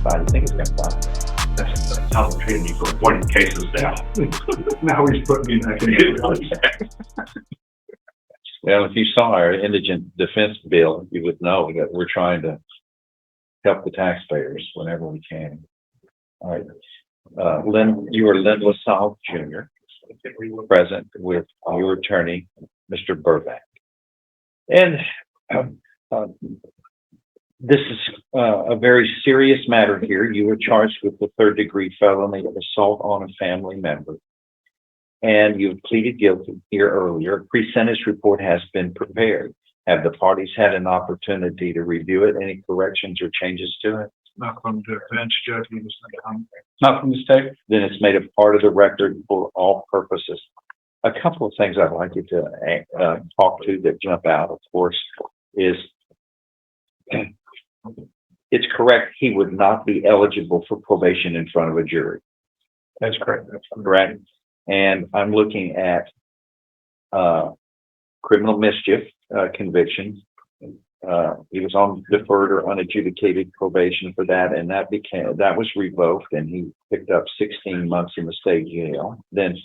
How do you think it's going to stop? That's how they're treating you for pointing cases down. Now he's putting me back in. Well, if you saw our indigent defense bill, you would know that we're trying to help the taxpayers whenever we can. All right. You are Lynn LaSalle Jr., present with your attorney, Mr. Burbank. And this is a very serious matter here. You were charged with the third-degree felony of assault on a family member, and you've pleaded guilty here earlier. A pre-sentence report has been prepared. Have the parties had an opportunity to review it? Any corrections or changes to it? Not from the defense judge, he was not from the state. Then it's made a part of the record for all purposes. A couple of things I'd like you to talk to that jump out, of course, is it's correct he would not be eligible for probation in front of a jury. That's correct. That's correct. And I'm looking at criminal mischief conviction. He was on deferred or unadjudicated probation for that, and that was revoked, and he picked up 16 months in the state jail. Then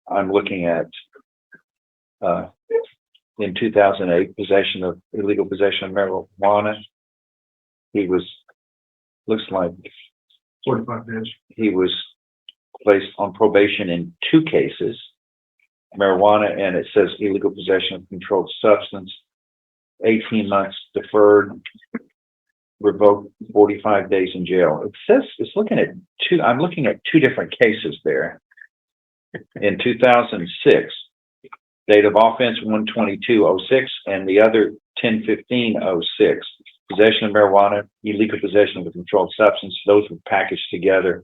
I'm looking at in 2008 illegal possession of marijuana. He was, looks like 45 days. He was placed on probation in 2 cases, marijuana, and it says illegal possession of controlled substance, 18 months deferred, revoked, 45 days in jail. It says I'm looking at 2 different cases there. In 2006, date of offense 1/22/06, and the other 10/15/06. Possession of marijuana, illegal possession of a controlled substance, those were packaged together,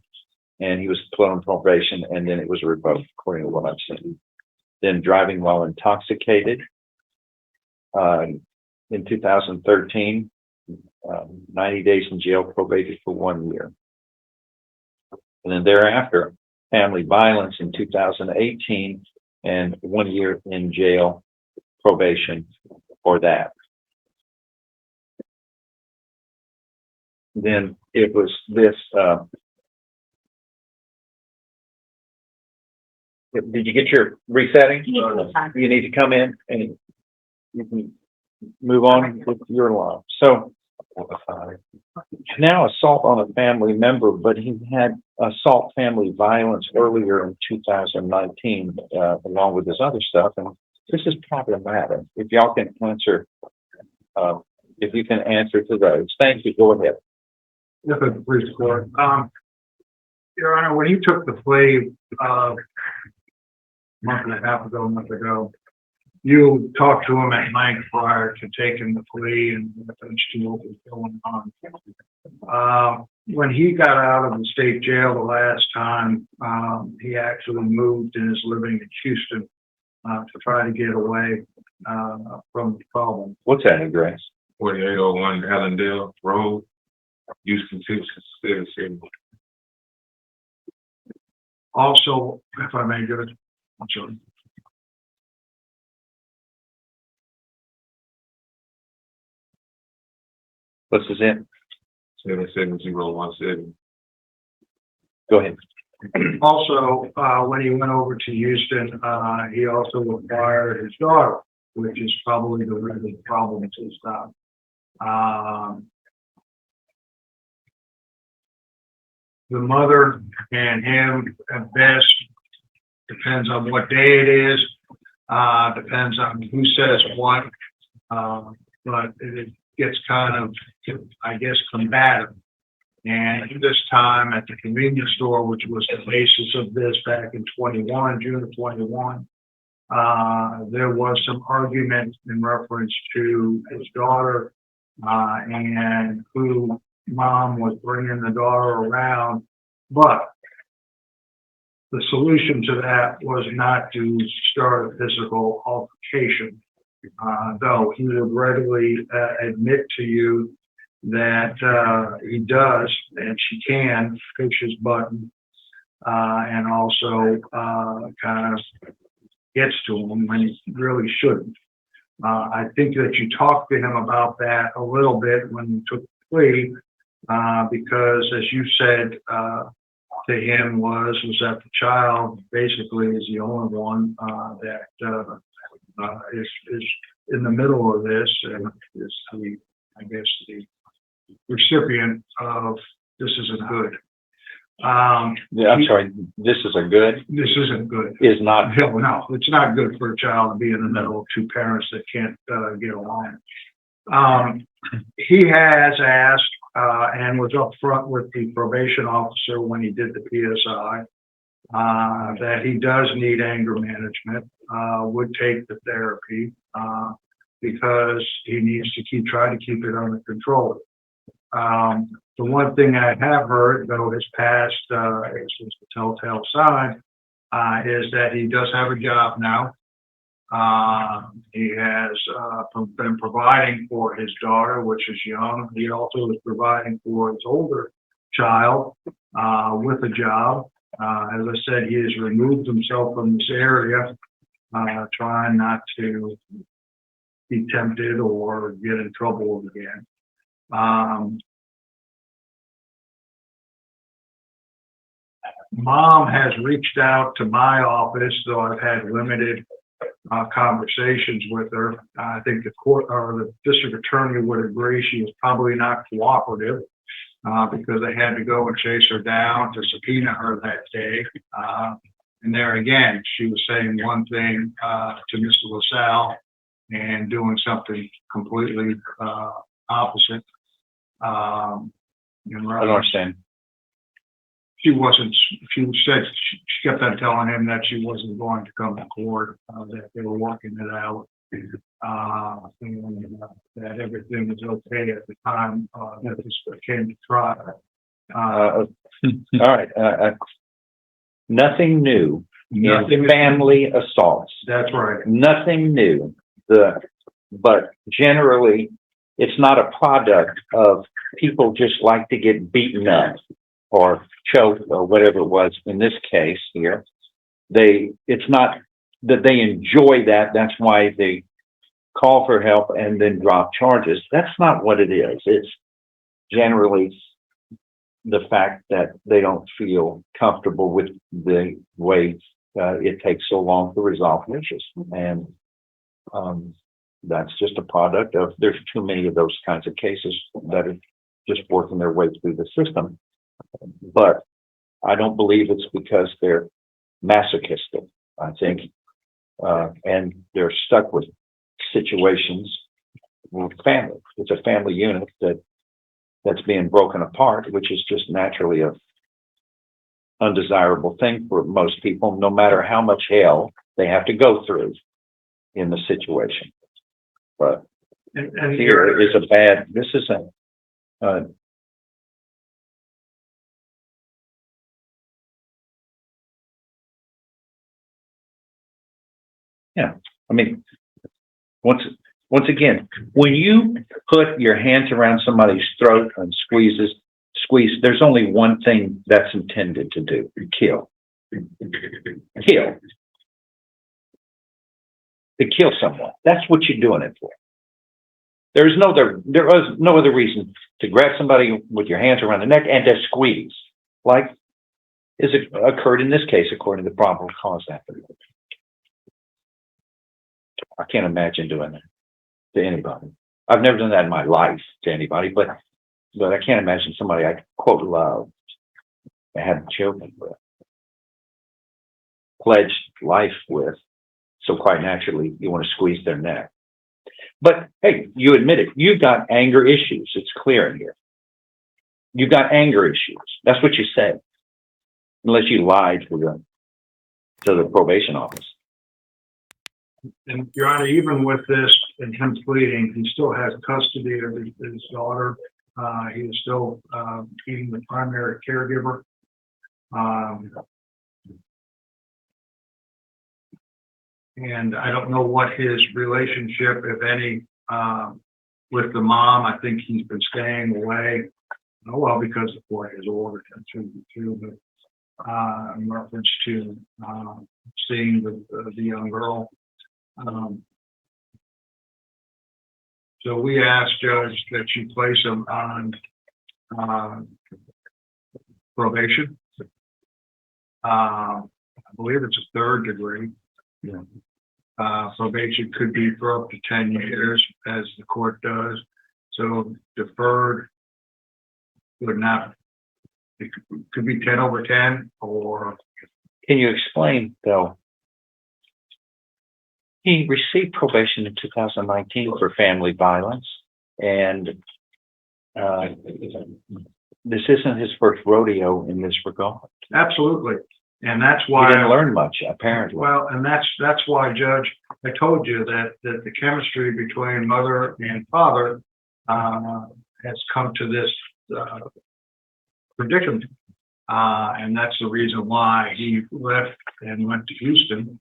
and he was put on probation, and then it was revoked, according to what I've seen. Then driving while intoxicated. In 2013, 90 days in jail, probated for 1 year. And then thereafter, family violence in 2018, and 1 year in jail, probation for that. Then it was this, did you get your resetting? You need to come in and you can move on with your law. So now assault on a family member, but he had assault family violence earlier in 2019, along with his other stuff. And this is problematic. If y'all can answer, if you can answer to those. Thank you. Go ahead. Yes, please, Court. Your Honor, when you took the plea a month and a half ago, you talked to him at length prior to taking the plea and reference to what was going on. When he got out of the state jail the last time, he actually moved and is living in Houston to try to get away from the problem. What's that address? 4801 Allendale Road, Houston, Texas. Also, if I may, Judge, I'm sorry. What's his name? 77017. Go ahead. Also, when he went over to Houston, he also acquired his daughter, which is probably the real problem to stop. The mother and him at best, depends on what day it is, depends on who says what, but it gets kind of, I guess, combative. And this time at the convenience store, which was the basis of this back in June of 21, there was some argument in reference to his daughter and who mom was bringing the daughter around. But the solution to that was not to start a physical altercation, though he would readily admit to you that he does, and she can push his button and also kind of gets to him when he really shouldn't. I think that you talked to him about that a little bit when you took the plea, because as you said, to him was that the child basically is the only one, that, is in the middle of this and is the, I guess, the recipient of this isn't good. Yeah, I'm sorry, this is a good, This isn't good. is not, No, it's not good for a child to be in the middle of two parents that can't get along. He has asked and was upfront with the probation officer when he did the PSI that he does need anger management, would take the therapy because he needs to try to keep it under control. The one thing I have heard, though his past is the telltale sign, is that he does have a job now. He has been providing for his daughter, which is young. He also is providing for his older child with a job. As I said, he has removed himself from this area, trying not to be tempted or get in trouble again. Mom has reached out to my office, though I've had limited conversations with her. I think the court or the district attorney would agree she was probably not cooperative because they had to go and chase her down to subpoena her that day. And there again, she was saying one thing to Mr. LaSalle and doing something completely opposite. I don't understand. She said she kept on telling him that she wasn't going to come to court, that they were working it out, and that everything was okay at the time that this came to trial. All right. Nothing new Nothing in is- family assaults. That's right. Nothing new. But generally, it's not a product of people just like to get beaten up or choked or whatever it was in this case here. It's not that they enjoy that. That's why they call for help and then drop charges. That's not what it is. It's generally the fact that they don't feel comfortable with the way it takes so long to resolve issues. And that's just a product of, there's too many of those kinds of cases that are just working their way through the system. But I don't believe it's because they're masochistic. I think, and they're stuck with situations with family. It's a family unit that's being broken apart, which is just naturally a undesirable thing for most people, no matter how much hell they have to go through in the situation. But And here is a bad. This isn't. Yeah, I mean, once again, when you put your hands around somebody's throat and squeeze, there's only one thing that's intended to do: kill. To kill someone. That's what you're doing it for. There is no other reason to grab somebody with your hands around the neck and to squeeze, like is it occurred in this case, according to the probable cause affidavit. I can't imagine doing that to anybody. I've never done that in my life to anybody, but I can't imagine somebody I quote love and had children with, pledged life with. So quite naturally, you want to squeeze their neck. But hey, you admit it. You've got anger issues. It's clear in here. You've got anger issues. That's what you said, unless you lied to the probation office. And Your Honor, even with this and him pleading, he still has custody of his daughter. He is still being the primary caregiver. And I don't know what his relationship, if any, with the mom. I think he's been staying away. Well, because the court has ordered him to, but in reference to seeing the young girl. So we asked Judge that you place him on probation. I believe it's a third degree. Yeah. Probation could be for up to 10 years, as the court does. So deferred would not, it could be 10 over 10, or Can you explain, though? He received probation in 2019 for family violence, and this isn't his first rodeo in this regard. absolutely. And that's He why. didn't learn much, apparently. Well, and that's why, Judge, I told you that the chemistry between mother and father has come to this predicament. And that's the reason why he left and went to Houston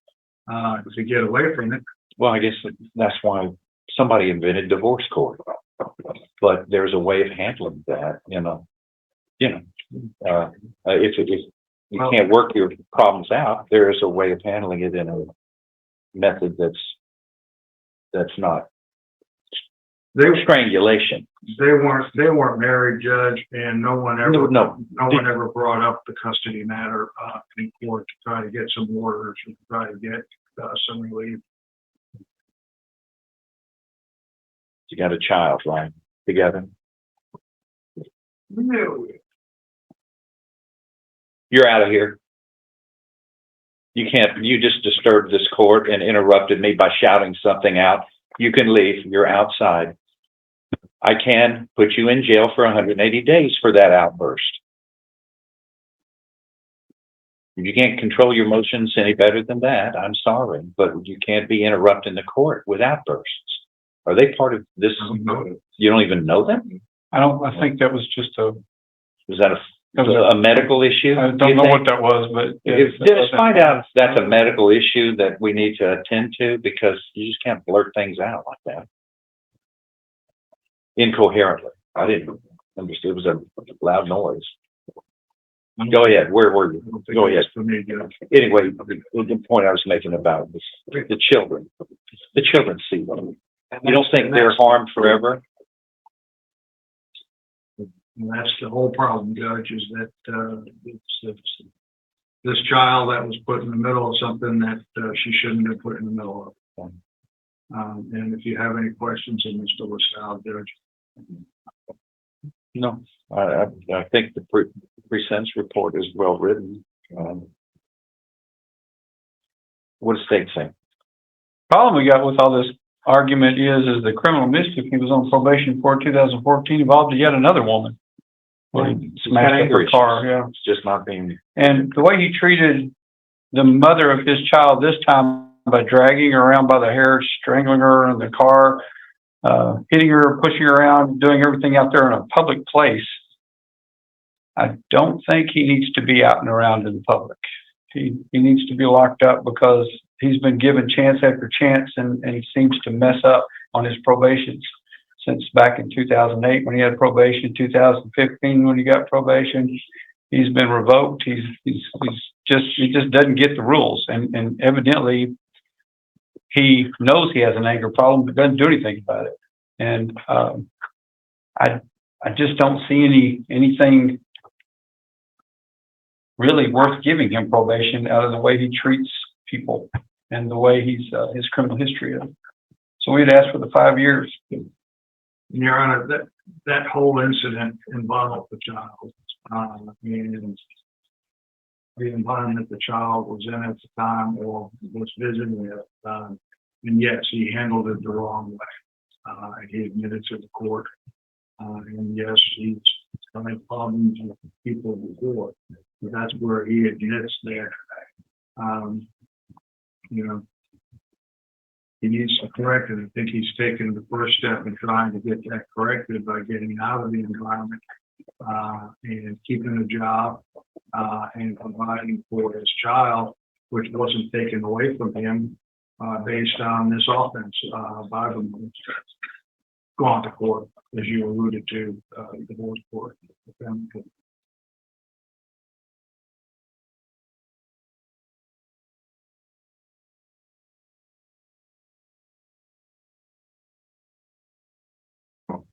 to get away from it. Well, I guess that's why somebody invented divorce court. But there's a way of handling that, if you can't work your problems out, there is a way of handling it in a method that's not strangulation. They weren't married, Judge, and no one ever brought up the custody matter in court to try to get some orders and try to get some relief. You got a child, right? Together. No. You're out of here. You just disturbed this court and interrupted me by shouting something out. You can leave. You're outside. I can put you in jail for 180 days for that outburst. You can't control your emotions any better than that. I'm sorry, but you can't be interrupting the court with outbursts. Are they part of this? You don't even know them? I think that was just Was that a medical issue? I don't know what that was, but. Just find out if that's a medical issue that we need to attend to, because you just can't blurt things out like that. Incoherently. I didn't understand. It was a loud noise. Go ahead. Where were you? Go ahead. Anyway, the point I was making about this, the children. The children see them. You don't think they're harmed forever? And that's the whole problem, Judge, is that it's this child that was put in the middle of something that she shouldn't have put in the middle of. And if you have any questions of Mr. LaSalle, Judge. No, I think the pre-sentence report is well written. What does state say? Problem we got with all this argument is the criminal mischief he was on probation for 2014 involved yet another woman. When he smashed up her car, yeah. It's just not being. And the way he treated the mother of his child this time by dragging her around by the hair, strangling her in the car, hitting her, pushing her around, doing everything out there in a public place. I don't think he needs to be out and around in the public. He needs to be locked up because he's been given chance after chance, and he seems to mess up on his probations since back in 2008 when he had probation, 2015 when he got probation. He's been revoked. He just doesn't get the rules, and evidently he knows he has an anger problem but doesn't do anything about it. And I just don't see anything really worth giving him probation out of the way he treats people and the way his criminal history is. So we'd ask for the 5 years. Your Honor, that whole incident involved the child. And the environment the child was in at the time or was visiting with. And yes, he handled it the wrong way. He admitted to the court. And yes, he's had problems with people before. But that's where he admits that, he needs to correct it. I think he's taken the first step in trying to get that corrected by getting out of the environment and keeping a job and providing for his child, which wasn't taken away from him based on this offense by the gone to court, as you alluded to, the divorce court.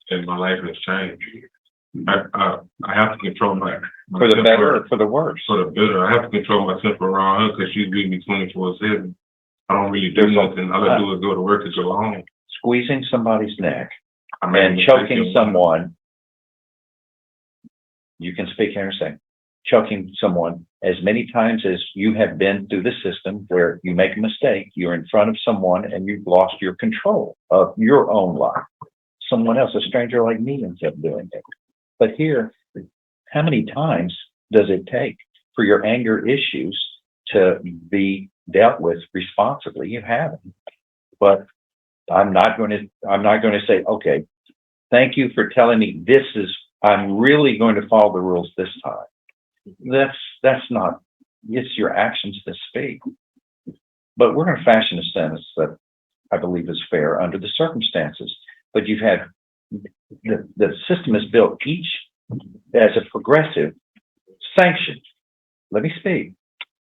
And my life has changed. I have to control my For the temper. better or for the worse? For the better, I have to control my temper around her because she's with me 24/7. I don't really do nothing. All I do is go to work and go home. Squeezing somebody's neck I made a and mistake choking in- someone. You can speak here and say, choking someone as many times as you have been through the system where you make a mistake, you're in front of someone and you've lost your control of your own life. Someone else, a stranger like me, ends up doing it. But here, how many times does it take for your anger issues to be dealt with responsibly? You haven't. But I'm not going to say, okay, thank you for telling me I'm really going to follow the rules this time. That's not, it's your actions that speak. But we're going to fashion a sentence that I believe is fair under the circumstances. But you've had, the system is built each as a progressive sanction. Let me speak.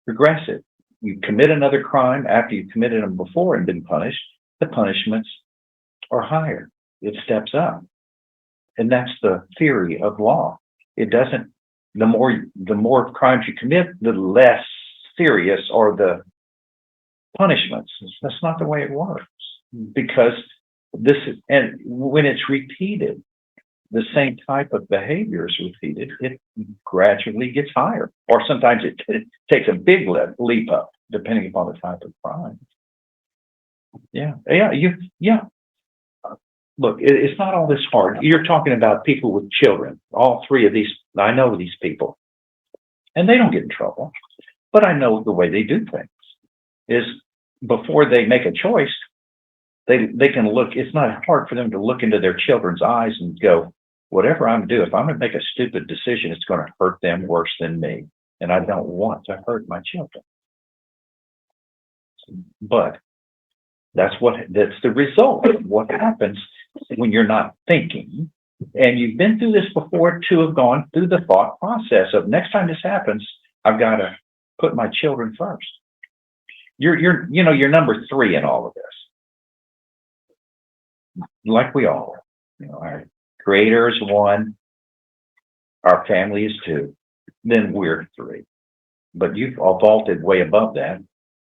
Progressive. You commit another crime after you committed them before and been punished, the punishments are higher. It steps up. And that's the theory of law. It doesn't, the more crimes you commit, the less serious are the punishments. That's not the way it works. Because and when it's repeated, the same type of behavior is repeated, it gradually gets higher. Or sometimes it takes a big leap up, depending upon the type of crime. Yeah. Look, it's not all this hard. You're talking about people with children. All three of these, I know these people. And they don't get in trouble. But I know the way they do things is before they make a choice, they can look, it's not hard for them to look into their children's eyes and go, whatever I'm doing, if I'm going to make a stupid decision, it's going to hurt them worse than me. And I don't want to hurt my children. But that's the result of what happens when you're not thinking. And you've been through this before to have gone through the thought process of next time this happens, I've got to put my children first. You're number 3 in all of this. Like we all are. Our creator is 1, our family is 2, then we're 3. But you've all vaulted way above that.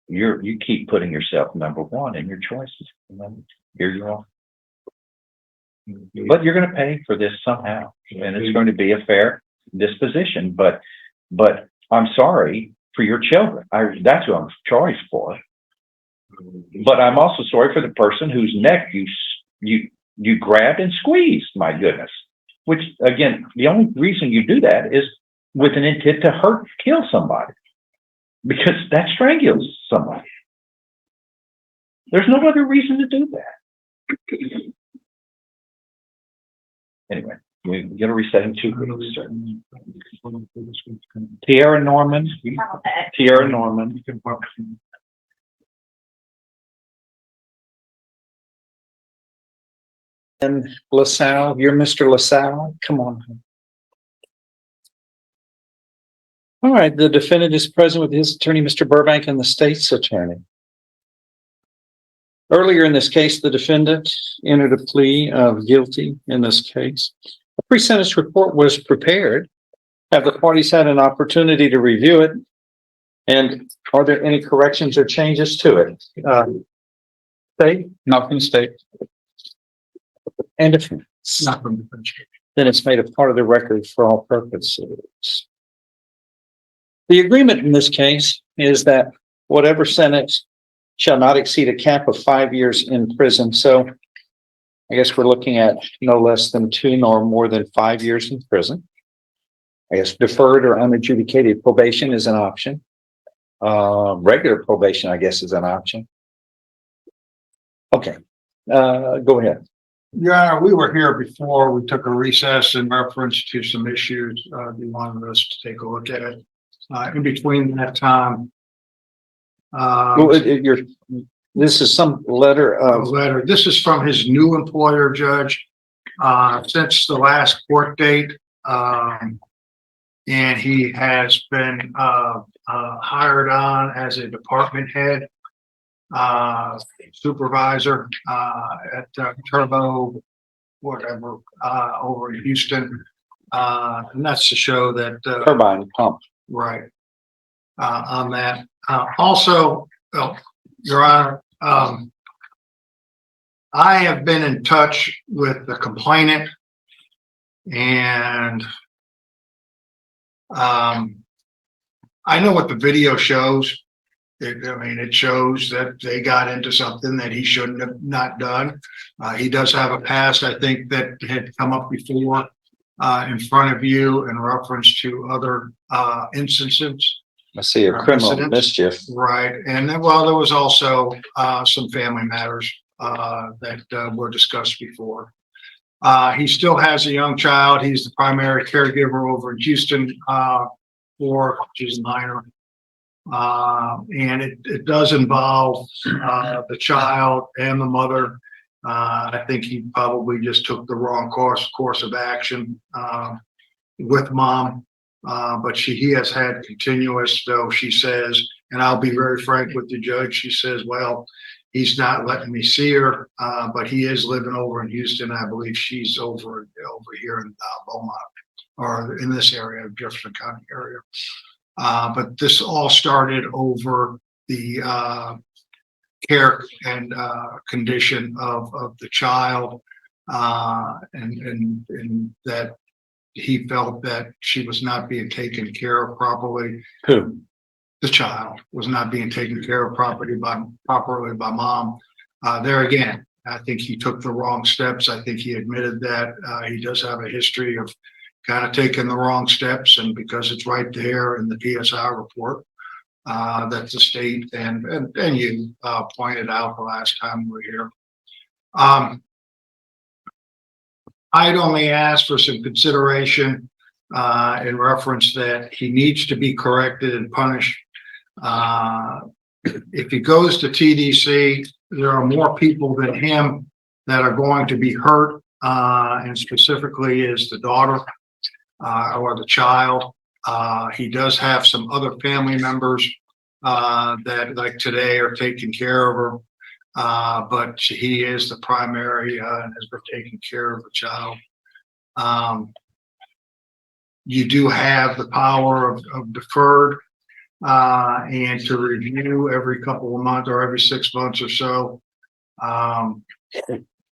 You keep putting yourself number 1 in your choices. Here you are. But you're going to pay for this somehow, and it's going to be a fair disposition. But I'm sorry for your children. That's who I'm sorry for. But I'm also sorry for the person whose neck you grabbed and squeezed. My goodness. Which again, the only reason you do that is with an intent to kill somebody, because that strangles somebody. There's no other reason to do that. Anyway, we get a resetting 2 weeks. Tierra Norman. And LaSalle, you're Mr. LaSalle. Come on. All right, the defendant is present with his attorney, Mr. Burbank, and the state's attorney. Earlier in this case, the defendant entered a plea of guilty in this case. A pre-sentence report was prepared. Have the parties had an opportunity to review it? And are there any corrections or changes to it? State? Nothing, state. And if then it's made a part of the record for all purposes. The agreement in this case is that whatever sentence shall not exceed a cap of 5 years in prison. So I guess we're looking at no less than 2 nor more than 5 years in prison. I guess deferred or unadjudicated probation is an option. Regular probation, I guess, is an option. Okay, go ahead. Yeah, we were here before. We took a recess in reference to some issues. You wanted us to take a look at it. In between that time, This is some letter of This is from his new employer, Judge, since the last court date. And he has been hired on as a department head, supervisor at Turbo, whatever, over in Houston. And that's to show that, Turbine pump. right, on that. Also, oh, Your Honor, I have been in touch with the complainant and I know what the video shows. It shows that they got into something that he shouldn't have not done. He does have a past, I think, that had come up before in front of you in reference to other instances. I see a criminal Incidents. mischief. Right, and then, well, there was also some family matters that were discussed before. He still has a young child. He's the primary caregiver over in Houston for, she's a minor. And it does involve the child and the mother. I think he probably just took the wrong course of action with mom. But he has had continuous, though she says, and I'll be very frank with the judge, she says, well, he's not letting me see her, but he is living over in Houston. I believe she's over here in Beaumont, or in this area of Jefferson County area. But this all started over the care and condition of the child, and that he felt that she was not being taken care of properly. Who? The child was not being taken care of properly by mom. There again, I think he took the wrong steps. I think he admitted that he does have a history of kind of taking the wrong steps, and because it's right there in the PSI report that the state and you pointed out the last time we were here. I'd only asked for some consideration in reference that he needs to be corrected and punished. If he goes to TDC, there are more people than him that are going to be hurt, and specifically is the daughter or the child. He does have some other family members that, like today, are taking care of her. But he is the primary and has been taking care of the child. You do have the power of deferred and to review every couple of months or every 6 months or so,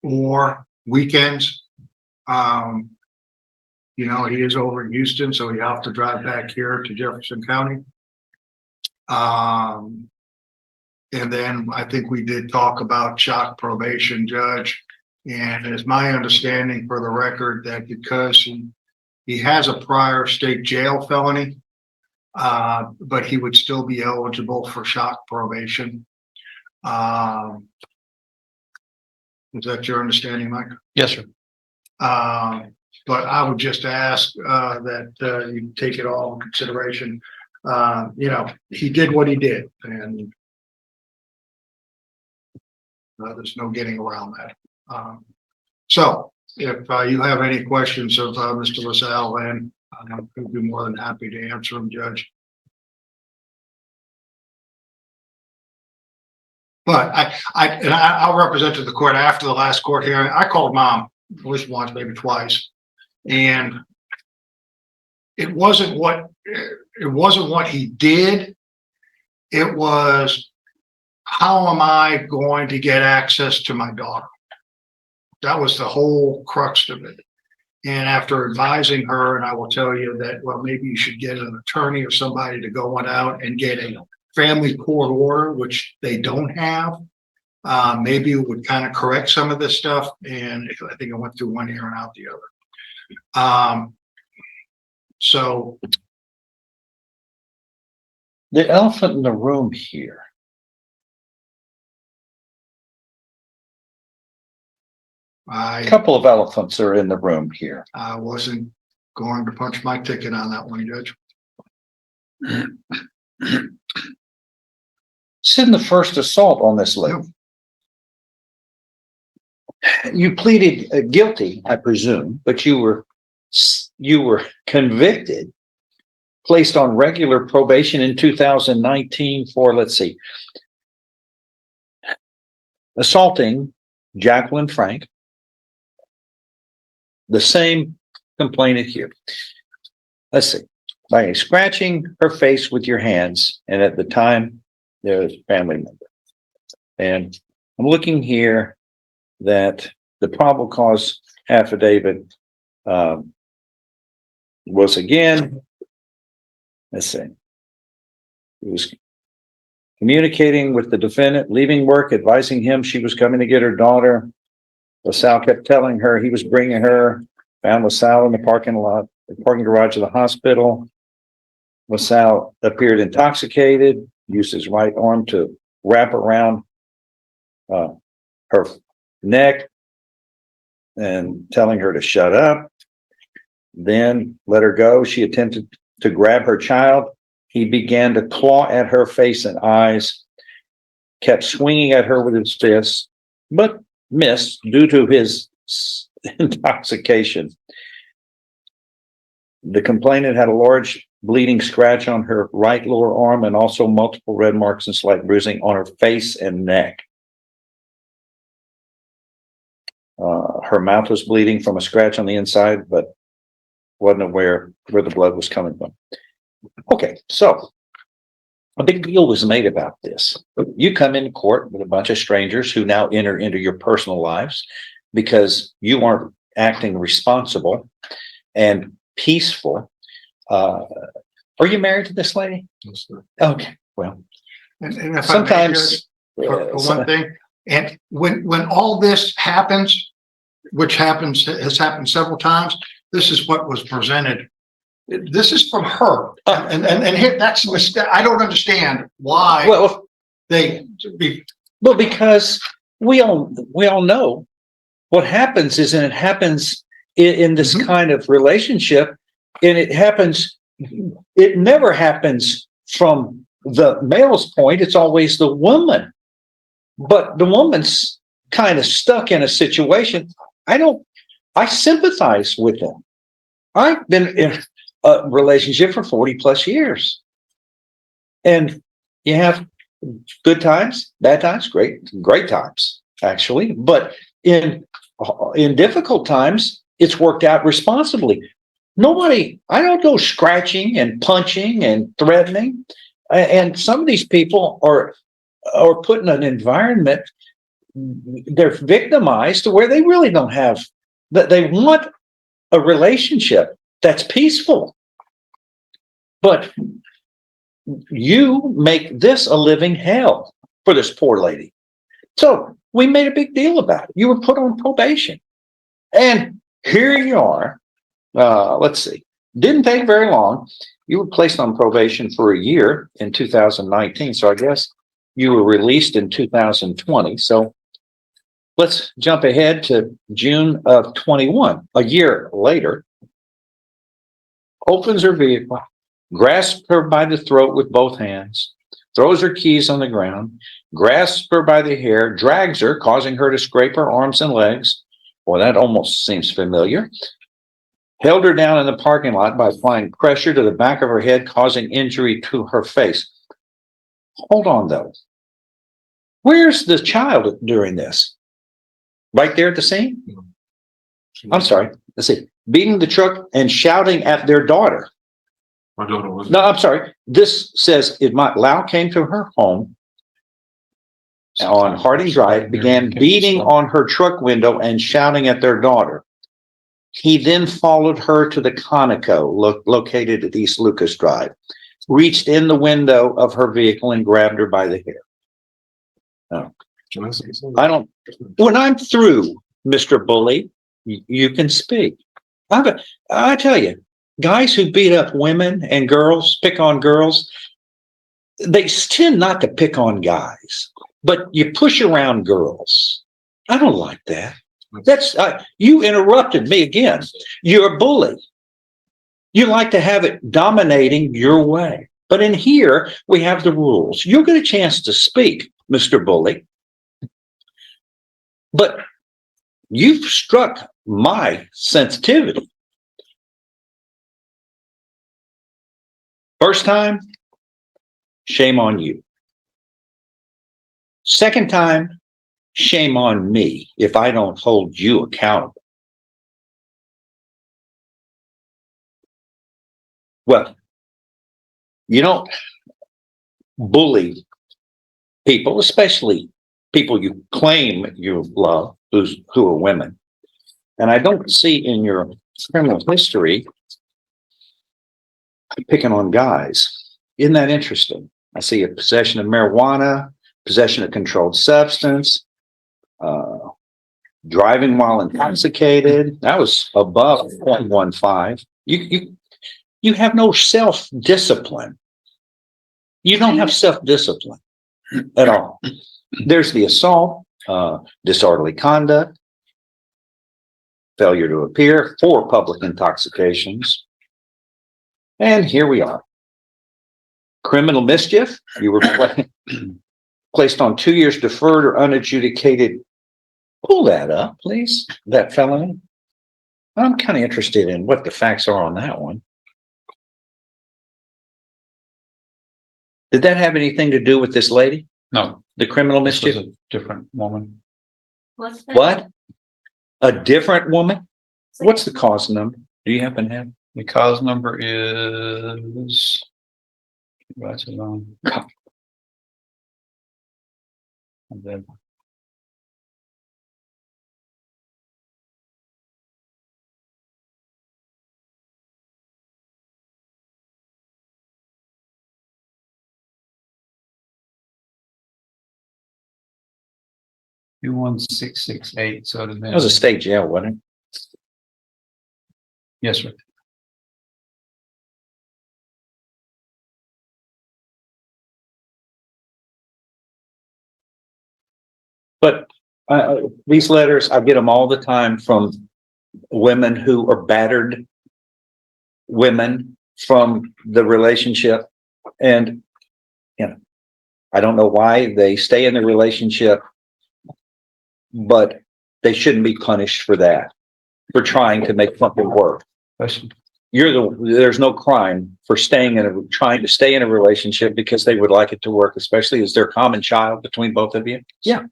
or weekends. You know, he is over in Houston, so you have to drive back here to Jefferson County. And then I think we did talk about shock probation, Judge. And it's my understanding, for the record, that because he has a prior state jail felony, but he would still be eligible for shock probation. Is that your understanding, Mike? Yes, sir. But I would just ask that you take it all in consideration. You know, he did what he did, and there's no getting around that. So if you have any questions of Mr. LaSalle, then I'd be more than happy to answer them, Judge. But I'll represent to the court after the last court hearing. I called mom at least once, maybe twice, and it wasn't what he did. It was, how am I going to get access to my daughter? That was the whole crux of it. And after advising her, and I will tell you that, well, maybe you should get an attorney or somebody to go on out and get a family court order, which they don't have. Maybe it would kind of correct some of this stuff. And I think it went through one ear and out the other. So The elephant in the room here. A I couple of elephants are in the room here. wasn't going to punch my ticket on that one, Judge. This isn't the first assault on this lady. You pleaded guilty, I presume, but you were convicted, placed on regular probation in 2019 for, let's see, assaulting Jacqueline Frank, the same complainant here. Let's see, by scratching her face with your hands, and at the time, there was a family member. And I'm looking here that the probable cause affidavit was again, let's see, it was communicating with the defendant, leaving work, advising him she was coming to get her daughter. LaSalle kept telling her he was bringing her, found LaSalle in the parking garage of the hospital. LaSalle appeared intoxicated, used his right arm to wrap around her neck and telling her to shut up. Then let her go. She attempted to grab her child. He began to claw at her face and eyes, kept swinging at her with his fists, but missed due to his intoxication. The complainant had a large bleeding scratch on her right lower arm and also multiple red marks and slight bruising on her face and neck. Her mouth was bleeding from a scratch on the inside, but wasn't aware where the blood was coming from. Okay, so a big deal was made about this. You come into court with a bunch of strangers who now enter into your personal lives because you aren't acting responsible and peaceful. Are you married to this lady? Yes, sir. Okay, well, And if I may, sometimes Judge, for one thing, and when all this happens, which has happened several times, this is what was presented. This is from her, and here, that's a mistake. I don't understand why well, because we all know what happens is, and it happens in this kind of relationship, and it never happens from the male's point. It's always the woman, but the woman's kind of stuck in a situation. I sympathize with them. I've been in a relationship for 40 plus years, and you have good times, bad times, great times, actually. But in difficult times, it's worked out responsibly. I don't go scratching and punching and threatening. And some of these people are put in an environment, they're victimized to where they really don't have, that they want a relationship that's peaceful. But you make this a living hell for this poor lady. So we made a big deal about it. You were put on probation. And here you are. Let's see. Didn't take very long. You were placed on probation for a year in 2019. So I guess you were released in 2020. So let's jump ahead to June of 21. A year later, opens her vehicle, grasps her by the throat with both hands, throws her keys on the ground, grasps her by the hair, drags her, causing her to scrape her arms and legs. Well, that almost seems familiar. Held her down in the parking lot by applying pressure to the back of her head, causing injury to her face. Hold on, though. Where's the child during this? Right there at the scene? I'm sorry. Let's see. Beating the truck and shouting at their daughter. My daughter was. No, I'm sorry. This says Lau came to her home on Harding Drive, began beating on her truck window and shouting at their daughter. He then followed her to the Conoco located at East Lucas Drive, reached in the window of her vehicle and grabbed her by the hair. No. When I'm through, Mr. Bully, you can speak. I tell you, guys who beat up women and girls, pick on girls, they tend not to pick on guys, but you push around girls. I don't like that. That's you interrupted me again. You're a bully. You like to have it dominating your way. But in here, we have the rules. You'll get a chance to speak, Mr. Bully. But you've struck my sensitivity. First time, shame on you. Second time, shame on me if I don't hold you accountable. Well, you don't bully people, especially people you claim you love, who are women. And I don't see in your criminal history picking on guys. Isn't that interesting? I see a possession of marijuana, possession of controlled substance, driving while intoxicated. That was above 0.15. You have no self-discipline. You don't have self-discipline at all. There's the assault, disorderly conduct, failure to appear, 4 public intoxications. And here we are. Criminal mischief, you were placed on 2 years deferred or unadjudicated. Pull that up, please, that felony. I'm kind of interested in what the facts are on that one. Did that have anything to do with this lady? No, The criminal this was mischief? a different woman. What's the? What? A different woman? What's the cause number? Do you happen to have? The cause number is. What's it on? And then. Two 1668, so it'd have been. That was a state jail, wasn't it? Yes, sir. But these letters, I get them all the time from women who are battered women from the relationship. And, you know, I don't know why they stay in the relationship, but they shouldn't be punished for that, for trying to make something work. Question. There's no crime for trying to stay in a relationship because they would like it to work, especially as their common child between both of you. Yeah.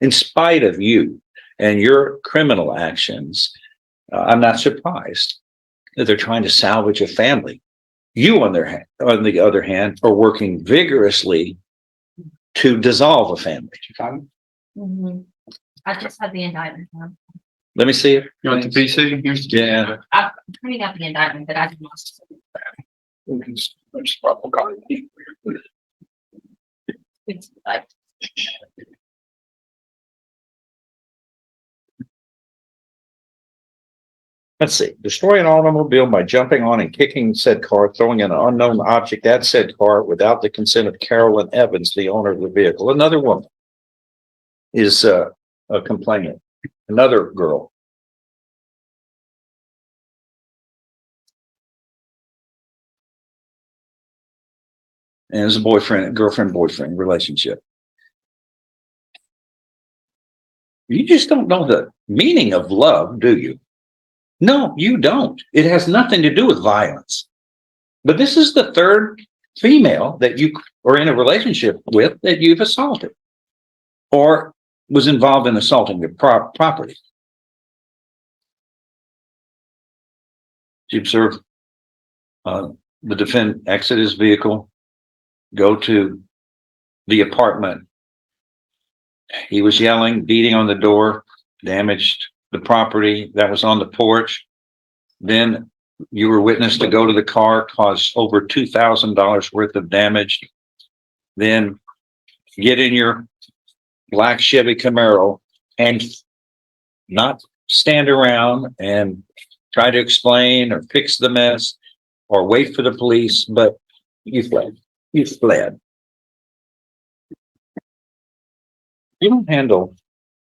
In spite of you and your criminal actions, I'm not surprised that they're trying to salvage a family. You, on the other hand, are working vigorously to dissolve a family. Mhm. I just have the indictment. Let me see it. You want the PC? Here's the. Yeah. I'm printing out the indictment, but I didn't. It's like, Let's see. Destroy an automobile by jumping on and kicking said car, throwing an unknown object at said car without the consent of Carolyn Evans, the owner of the vehicle. Another woman is a complainant. Another girl. And it's a girlfriend-boyfriend relationship. You just don't know the meaning of love, do you? No, you don't. It has nothing to do with violence. But this is the third female that you are in a relationship with that you've assaulted or was involved in assaulting your property. You observe the defendant exit his vehicle, go to the apartment. He was yelling, beating on the door, damaged the property that was on the porch. Then you were witness to go to the car, cause over $2,000 worth of damage. Then get in your black Chevy Camaro and not stand around and try to explain or fix the mess or wait for the police, but you fled. You fled. You don't handle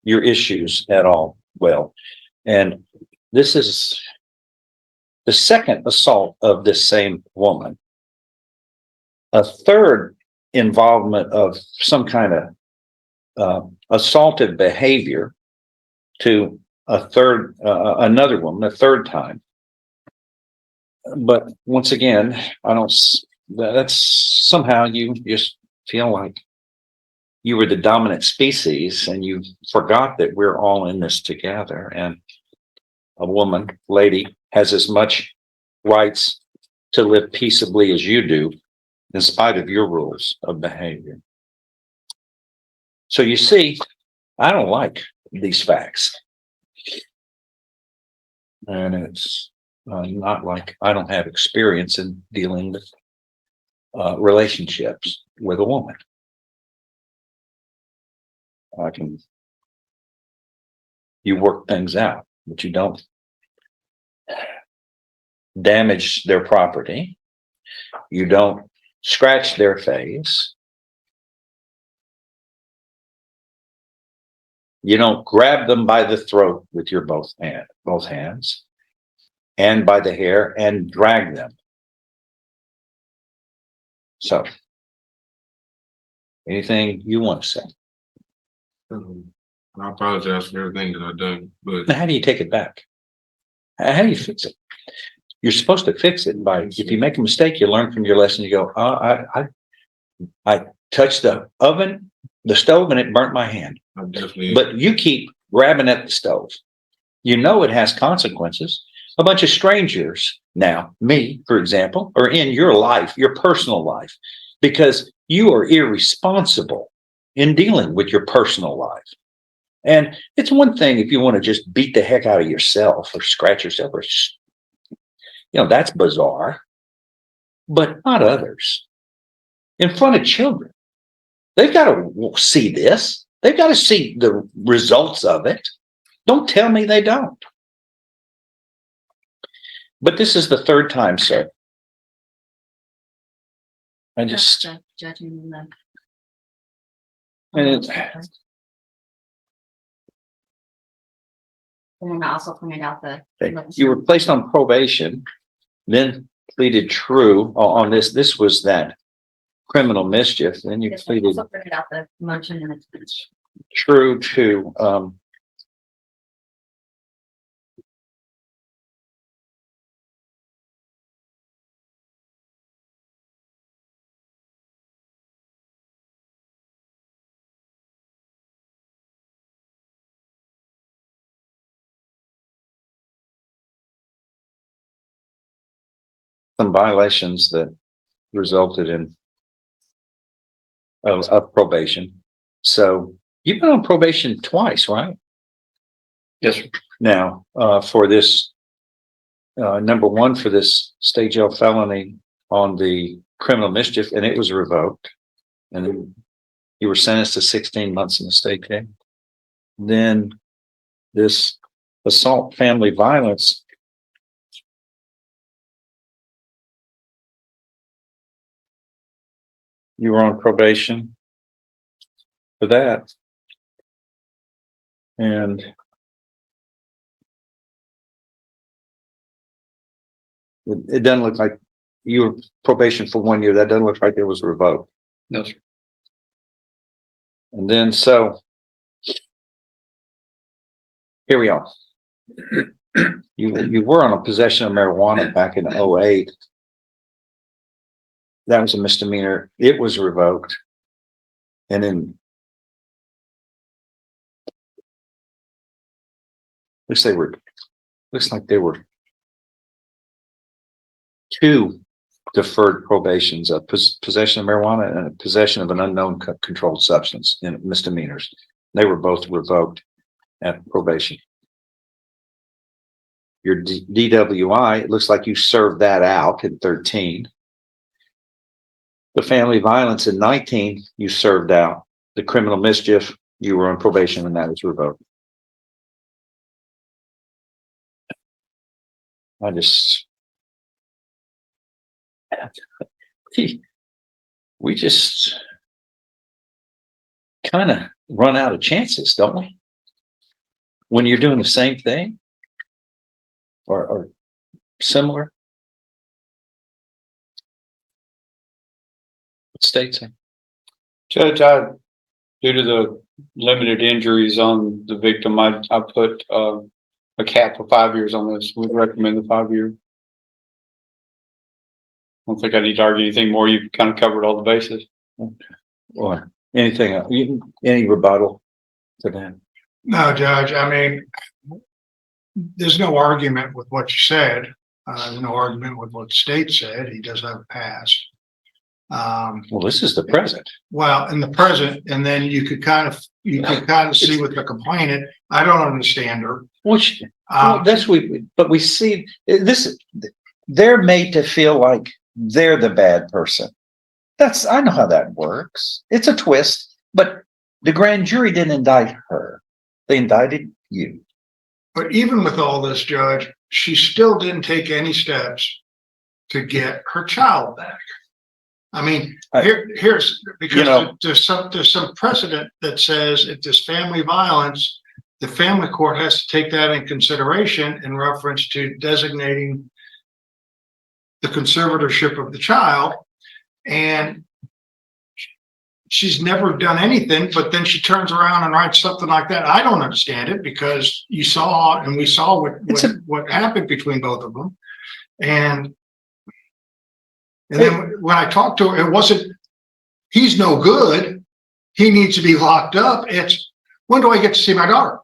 your issues at all well. And this is the second assault of this same woman. A third involvement of some kind of assaultive behavior to another woman, a third time. But once again, that's somehow you just feel like you were the dominant species and you forgot that we're all in this together. And a woman, lady, has as much rights to live peaceably as you do, in spite of your rules of behavior. So you see, I don't like these facts. And it's not like I don't have experience in dealing with relationships with a woman. You work things out, but you don't damage their property. You don't scratch their face. You don't grab them by the throat with your both hands and by the hair and drag them. So, anything you want to say? I apologize for everything that I've done, but How do you take it back? How do you fix it? You're supposed to fix it by, if you make a mistake, you learn from your lesson. You go, I touched the oven, the stove, and it burnt my hand. I definitely. But you keep grabbing at the stove. You know it has consequences. A bunch of strangers now, me, for example, are in your life, your personal life, because you are irresponsible in dealing with your personal life. And it's one thing if you want to just beat the heck out of yourself or scratch yourself or, that's bizarre, but not others. In front of children. They've got to see this. They've got to see the results of it. Don't tell me they don't. But this is the third time, sir. I just, Judging them. and it's, And then I also pointed out you were placed on probation, then pleaded true on this. This was that criminal mischief. Then you Yes, I pleaded also printed out the motion and it's. true to some violations that resulted in of probation. So you've been on probation twice, right? Yes, sir. Now, for this, number one, for this state jail felony on the criminal mischief, and it was revoked. And then you were sentenced to 16 months in the state jail. Then this assault family violence. You were on probation for that. And it doesn't look like you were probation for 1 year. That doesn't look like it was revoked. No, sir. And then, so here we are. You were on a possession of marijuana back in 2008. That was a misdemeanor. It was revoked. And then looks like there were two deferred probations of possession of marijuana and possession of an unknown controlled substance in misdemeanors. They were both revoked at probation. Your DWI, it looks like you served that out in 13. The family violence in 19, you served out. The criminal mischief, you were on probation and that was revoked. We just kind of run out of chances, don't we? When you're doing the same thing or similar. What state say? Judge, due to the limited injuries on the victim, I put a cap of 5 years on this. Would recommend the 5 year. I don't think I need to argue anything more. You've kind of covered all the bases. Or anything else? Any rebuttal to that? No, Judge, I mean, there's no argument with what you said. no argument with what the state said. He does have a pass. Well, this is the present. Well, in the present, and then you could kind of see with the complainant, I don't understand her. Which, well, but we see this, they're made to feel like they're the bad person. I know how that works. It's a twist, but the grand jury didn't indict her. They indicted you. But even with all this, Judge, she still didn't take any steps to get her child back. I mean, here's because there's some precedent that says if there's family violence, the family court has to take that in consideration in reference to designating the conservatorship of the child. And she's never done anything, but then she turns around and writes something like that. I don't understand it because we saw what happened between both of them. And then when I talked to her, it wasn't, he's no good, he needs to be locked up. It's, when do I get to see my daughter?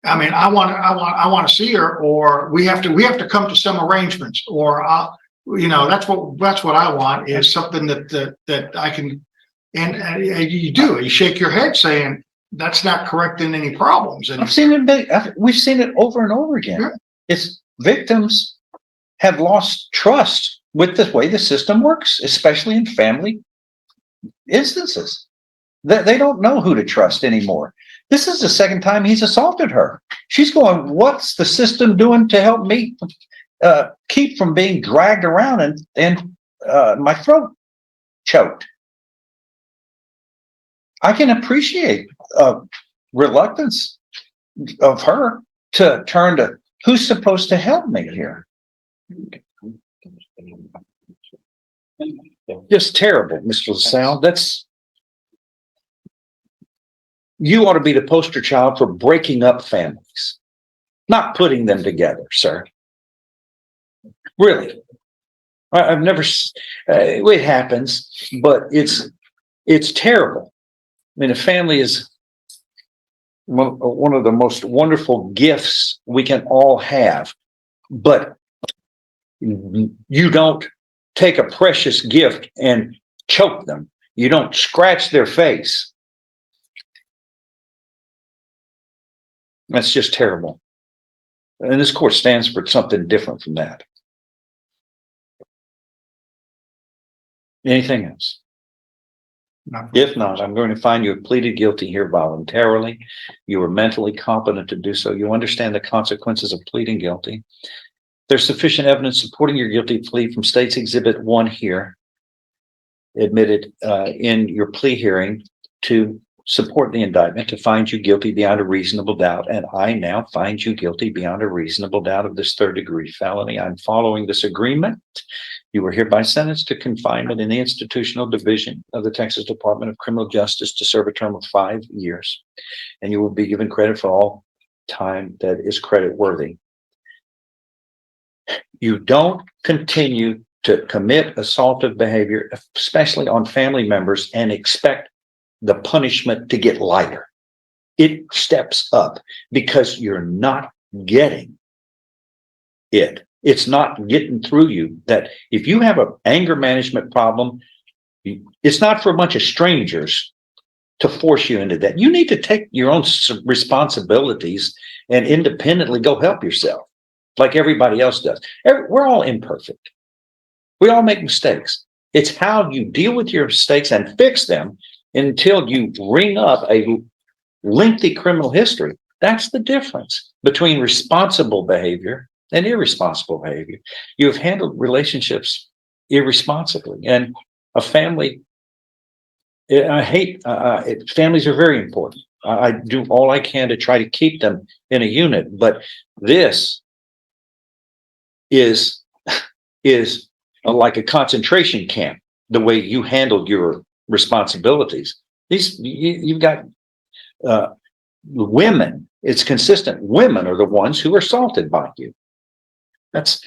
I mean, I want to see her, or we have to come to some arrangements, or that's what I want, is something that I can, and you shake your head saying that's not correcting any problems. And I've seen it. We've seen it over and over again. Yeah. It's victims have lost trust with the way the system works, especially in family instances. They don't know who to trust anymore. This is the second time he's assaulted her. She's going, what's the system doing to help me keep from being dragged around and my throat choked? I can appreciate reluctance of her to turn to who's supposed to help me here. Just terrible, Mr. LaSalle. You ought to be the poster child for breaking up families, not putting them together, sir. Really. I've never, it happens, but it's terrible. I mean, a family is one of the most wonderful gifts we can all have, but you don't take a precious gift and choke them. You don't scratch their face. That's just terrible. And this court stands for something different from that. Anything else? If not, I'm going to find you have pleaded guilty here voluntarily. You are mentally competent to do so. You understand the consequences of pleading guilty. There's sufficient evidence supporting your guilty plea from State's Exhibit 1 here, admitted in your plea hearing, to support the indictment, to find you guilty beyond a reasonable doubt. And I now find you guilty beyond a reasonable doubt of this third-degree felony. I'm following this agreement. You are hereby sentenced to confinement in the institutional division of the Texas Department of Criminal Justice to serve a term of 5 years. And you will be given credit for all time that is credit worthy. You don't continue to commit assaultive behavior, especially on family members, and expect the punishment to get lighter. It steps up because you're not getting it. It's not getting through you. That if you have an anger management problem, it's not for a bunch of strangers to force you into that. You need to take your own responsibilities and independently go help yourself, like everybody else does. We're all imperfect. We all make mistakes. It's how you deal with your mistakes and fix them until you ring up a lengthy criminal history. That's the difference between responsible behavior and irresponsible behavior. You have handled relationships irresponsibly, and a family, families are very important. I do all I can to try to keep them in a unit, but this is like a concentration camp, the way you handled your responsibilities. You've got women, it's consistent. Women are the ones who are assaulted by you. That's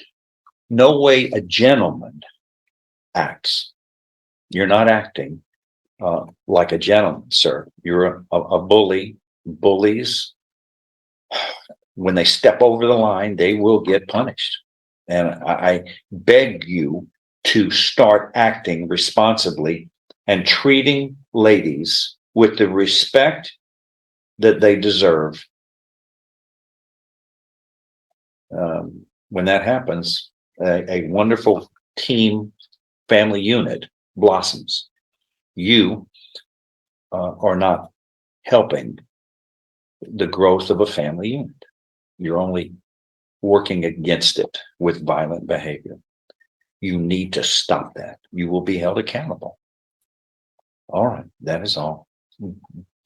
no way a gentleman acts. You're not acting like a gentleman, sir. You're a bully. Bullies when they step over the line, they will get punished. And I beg you to start acting responsibly and treating ladies with the respect that they deserve. When that happens, a wonderful team family unit blossoms. You are not helping the growth of a family unit. You're only working against it with violent behavior. You need to stop that. You will be held accountable. All right, that is all.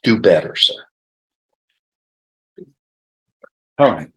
Do better, sir. All right.